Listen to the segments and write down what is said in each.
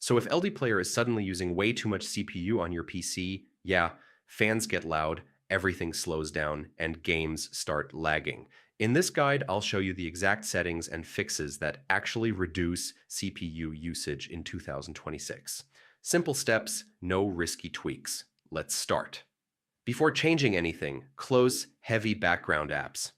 So if LDPlayer is suddenly using way too much CPU on your PC, yeah, fans get loud, everything slows down, and games start lagging. In this guide, I'll show you the exact settings and fixes that actually reduce CPU usage in 2026. Simple steps, no risky tweaks. Let's start. Before changing anything, close heavy background apps.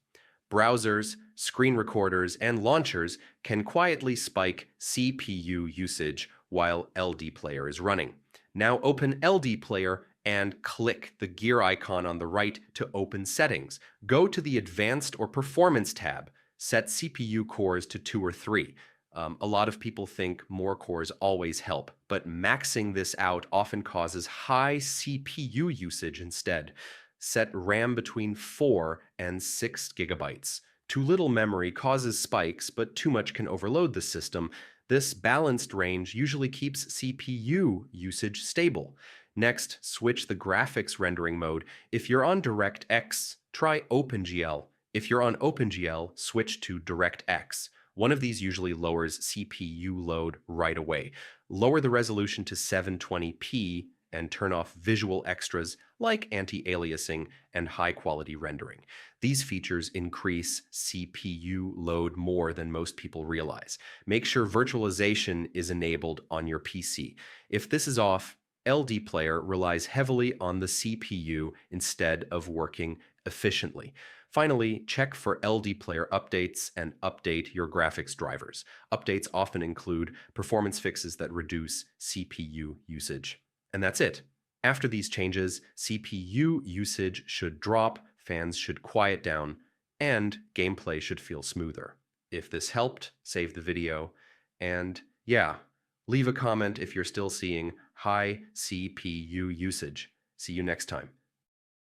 Browsers, screen recorders, and launchers can quietly spike CPU usage while LDPlayer is running. Now open LDPlayer and click the gear icon on the right to open settings. Go to the Advanced or Performance tab. Set CPU cores to 2 or 3. A lot of people think more cores always help, but maxing this out often causes high CPU usage instead. Set RAM between 4 and 6 gigabytes. Too little memory causes spikes, but too much can overload the system. This balanced range usually keeps CPU usage stable. Next, switch the graphics rendering mode. If you're on DirectX, try OpenGL. If you're on OpenGL, switch to DirectX. One of these usually lowers CPU load right away. Lower the resolution to 720p and turn off visual extras like anti-aliasing and high-quality rendering. These features increase CPU load more than most people realize. Make sure virtualization is enabled on your PC. If this is off, LDPlayer relies heavily on the CPU instead of working efficiently. Finally, check for LDPlayer updates and update your graphics drivers. Updates often include performance fixes that reduce CPU usage. And that's it. After these changes, CPU usage should drop, fans should quiet down, and gameplay should feel smoother. If this helped, save the video, and yeah, leave a comment if you're still seeing high CPU usage. See you next time.